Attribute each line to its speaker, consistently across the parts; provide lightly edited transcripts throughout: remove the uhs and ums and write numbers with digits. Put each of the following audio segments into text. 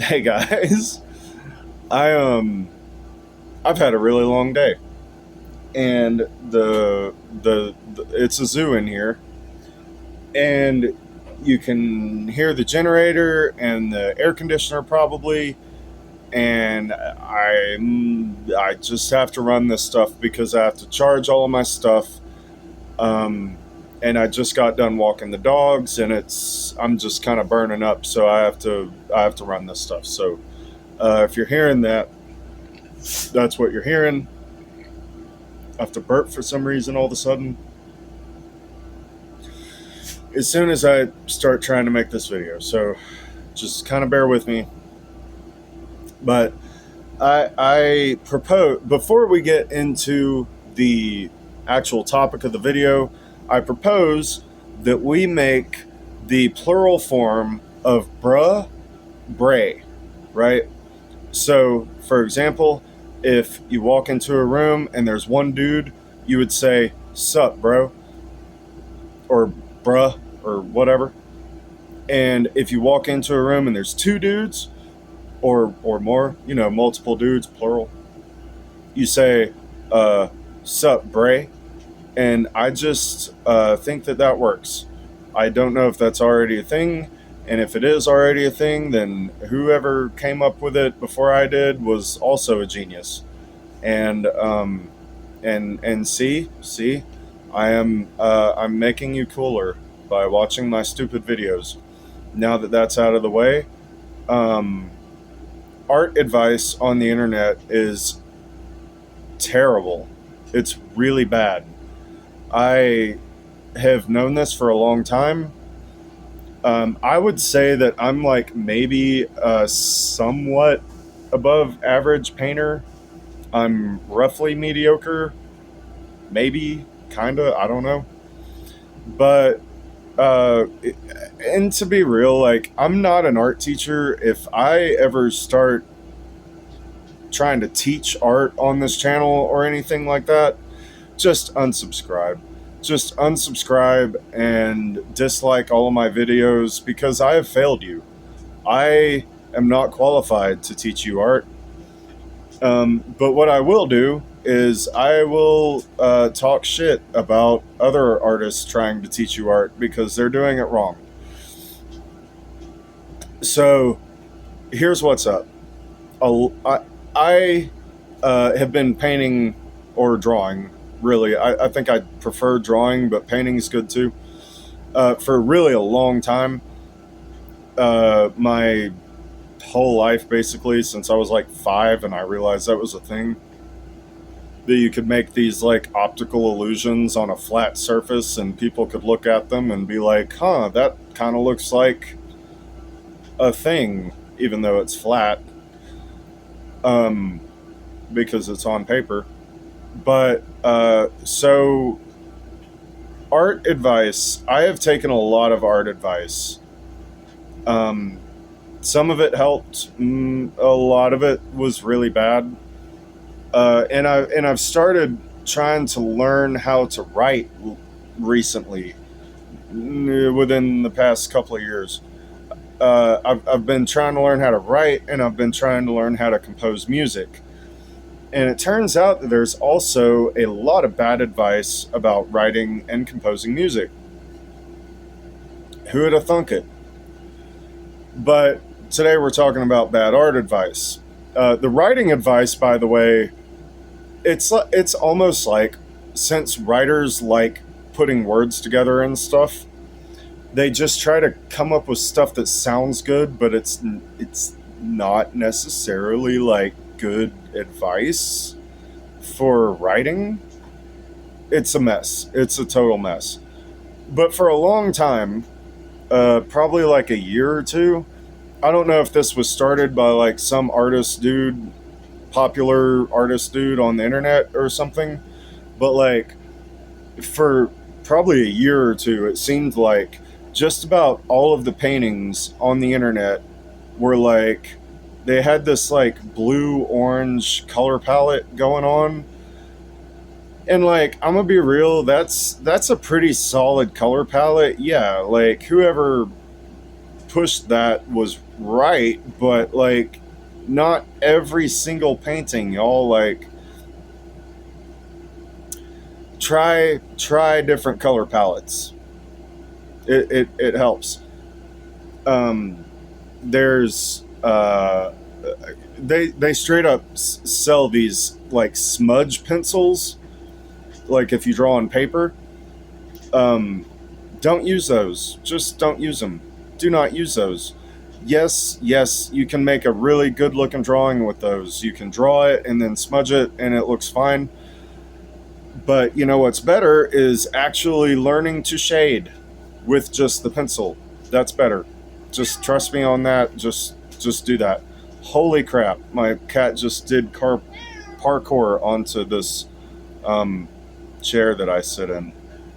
Speaker 1: Hey guys, I I've had a really long day, and the it's a zoo in here, and you can hear the generator and the air conditioner probably, and I just have to run this stuff because I have to charge all of my stuff. Um, and I just got done walking the dogs, and I'm just kind of burning up, so I have to run this stuff. So if you're hearing that, that's what you're hearing. I have to burp for some reason all of a sudden. As soon as I start trying to make this video, so just kind of bear with me. But I propose, before we get into the actual topic of the video, I propose that we make the plural form of bruh bray, right? So, for example, if you walk into a room and there's one dude, you would say, "Sup, bro," or "bruh," or whatever. And if you walk into a room and there's two dudes or more, multiple dudes, plural, you say, "Sup, bray." And I just think that works. I don't know if that's already a thing. And if it is already a thing, then whoever came up with it before I did was also a genius. And see, I'm making you cooler by watching my stupid videos. Now that that's out of the way, um, art advice on the internet is terrible. It's really bad. I have known this for a long time. I would say that I'm like maybe a somewhat above average painter. I'm roughly mediocre, maybe, kinda, I don't know. But, uh, and to be real, like, I'm not an art teacher. If I ever start trying to teach art on this channel or anything like that, just unsubscribe. Just unsubscribe and dislike all of my videos because I have failed you. I am not qualified to teach you art. But what I will do is I will talk shit about other artists trying to teach you art because they're doing it wrong. So here's what's up. I have been painting or drawing, really. I think I prefer drawing, but painting is good too. For really a long time. My whole life, basically, since I was like 5, and I realized that was a thing. That you could make these like optical illusions on a flat surface, and people could look at them and be like, huh, that kind of looks like a thing, even though it's flat. Um, because it's on paper. But so art advice. I have taken a lot of art advice. Um, some of it helped. A lot of it was really bad. And I've started trying to learn how to write recently, within the past couple of years. I've been trying to learn how to write, and I've been trying to learn how to compose music. And it turns out that there's also a lot of bad advice about writing and composing music. Who would have thunk it? But today we're talking about bad art advice. The writing advice, by the way, it's almost like, since writers like putting words together and stuff, they just try to come up with stuff that sounds good, but it's not necessarily like good advice for writing. It's a mess. It's a total mess. But for a long time, probably like a year or two, I don't know if this was started by like some artist dude, popular artist dude on the internet or something, but like for probably a year or two, it seemed like just about all of the paintings on the internet were like, they had this like blue orange color palette going on. And like, I'm gonna be real, that's a pretty solid color palette. Yeah, like whoever pushed that was right, but like not every single painting, y'all. Like try different color palettes. It helps. Um, there's they straight up sell these like smudge pencils. Like if you draw on paper, um, don't use those. Just don't use them. Do not use those. Yes, you can make a really good looking drawing with those. You can draw it and then smudge it, and it looks fine. But you know what's better is actually learning to shade with just the pencil. That's better. Just trust me on that. Just do that. Holy crap! My cat just did parkour onto this um, chair that I sit in,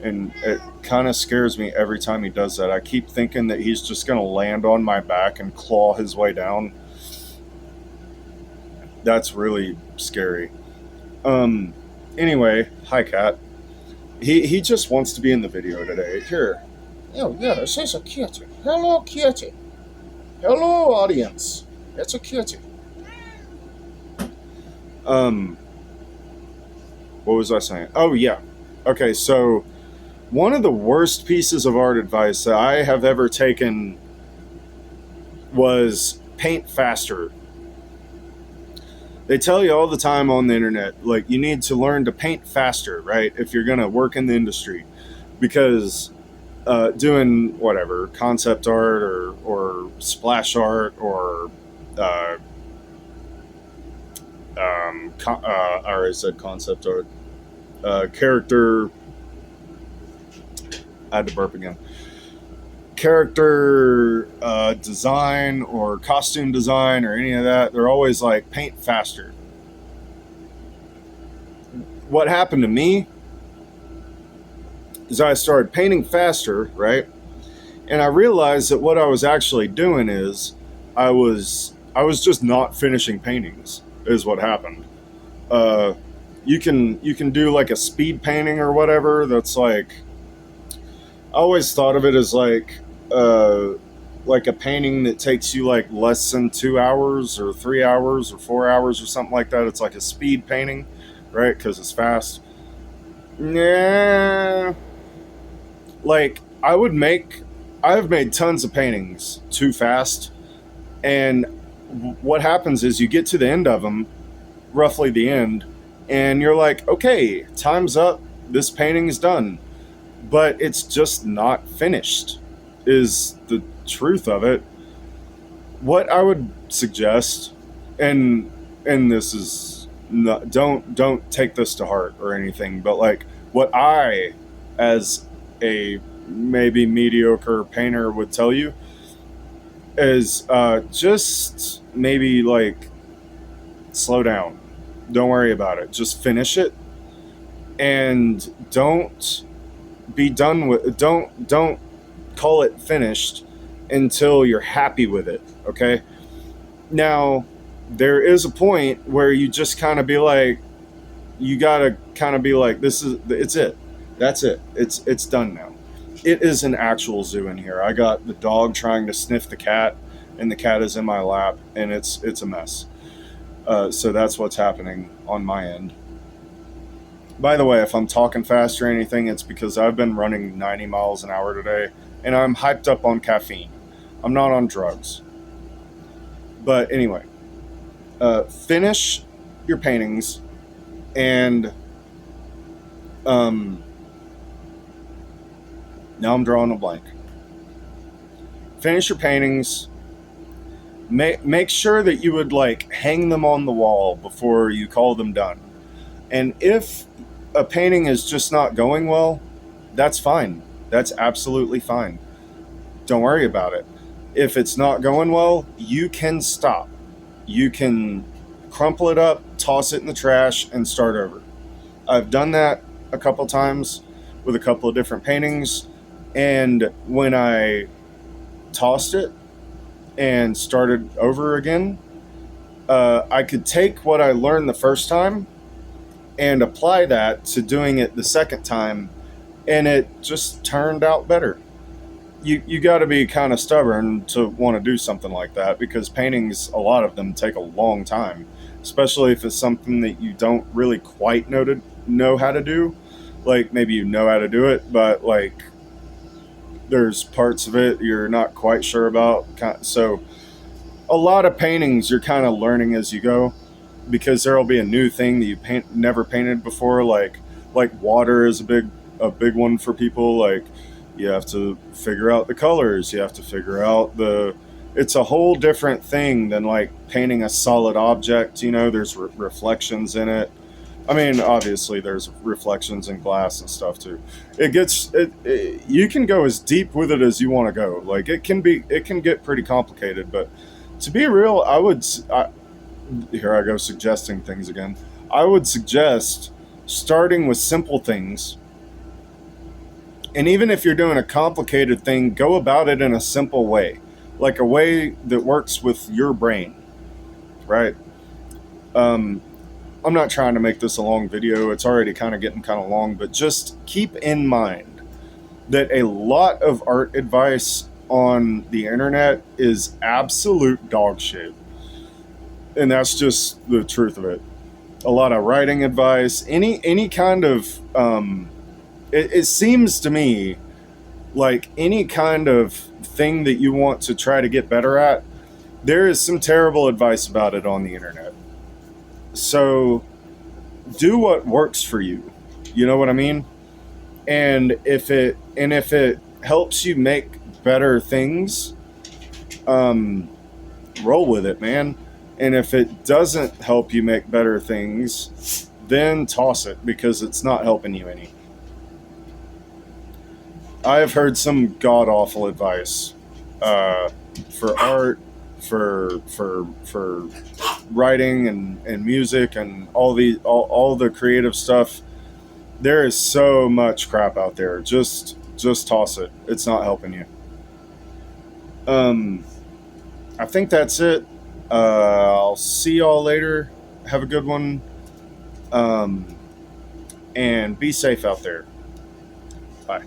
Speaker 1: and it kind of scares me every time he does that. I keep thinking that he's just going to land on my back and claw his way down. That's really scary. Um. Anyway, hi cat. He just wants to be in the video today. Here. Oh yeah, this is a kitty. Hello, kitty. Hello, audience. It's a kitty. Um. What was I saying? Oh yeah. Okay, so one of the worst pieces of art advice that I have ever taken was paint faster. They tell you all the time on the internet, like, you need to learn to paint faster, right? If you're going to work in the industry. Because doing whatever, concept art or splash art or, I already said concept art, character, I had to burp again. Character design or costume design or any of that, they're always like paint faster. What happened to me is I started painting faster, right? And I realized that what I was actually doing is I was just not finishing paintings is what happened. Uh, you can do like a speed painting or whatever. That's like, I always thought of it as like a painting that takes you like less than 2 hours or 3 hours or 4 hours or something like that. It's like a speed painting, right? Because it's fast. Yeah, like I've made tons of paintings too fast, and what happens is you get to the end of them, roughly the end, and you're like, okay, time's up. This painting is done, but it's just not finished. Is the truth of it. What I would suggest, and this is not, don't take this to heart or anything, but like what I, as a maybe mediocre painter, would tell you is just maybe like slow down. Don't worry about it. Just finish it, and don't be done with. Don't call it finished until you're happy with it. Okay. Now, there is a point where you just kind of be like, you gotta kind of be like, it's it. That's it. It's done now. It is an actual zoo in here. I got the dog trying to sniff the cat, and the cat is in my lap, and it's a mess. So that's what's happening on my end. By the way, if I'm talking fast or anything, it's because I've been running 90 miles an hour today, and I'm hyped up on caffeine. I'm not on drugs. But anyway, finish your paintings, and now I'm drawing a blank. Finish your paintings. Make sure that you would like hang them on the wall before you call them done. And if a painting is just not going well, that's fine. That's absolutely fine. Don't worry about it. If it's not going well, you can stop. You can crumple it up, toss it in the trash, and start over. I've done that a couple times with a couple of different paintings, and when I tossed it and started over again, I could take what I learned the first time and apply that to doing it the second time, and it just turned out better. you got to be kind of stubborn to want to do something like that, because paintings, a lot of them take a long time, especially if it's something that you don't really quite know how to do. Like maybe you know how to do it, but like there's parts of it you're not quite sure about. So a lot of paintings you're kind of learning as you go, because there'll be a new thing that you never painted before. Like water is a big one for people. Like you have to figure out the colors. You have to figure out the. It's a whole different thing than like painting a solid object. There's reflections in it. I mean, obviously, there's reflections in glass and stuff too. You can go as deep with it as you want to go. Like it can get pretty complicated. But to be real, here I go suggesting things again. I would suggest starting with simple things, and even if you're doing a complicated thing, go about it in a simple way, like a way that works with your brain, right? Um, I'm not trying to make this a long video. It's already kind of getting kind of long, but just keep in mind that a lot of art advice on the internet is absolute dog shit. And that's just the truth of it. A lot of writing advice, any kind of it seems to me like any kind of thing that you want to try to get better at, there is some terrible advice about it on the internet. So do what works for you. You know what I mean? And if it helps you make better things, um, roll with it, man. And if it doesn't help you make better things, then toss it, because it's not helping you any. I have heard some god awful advice for art, for writing and music and all the creative stuff. There is so much crap out there. Just toss it. It's not helping you. Um, I think that's it. I'll see y'all later. Have a good one. Um, and be safe out there. Bye.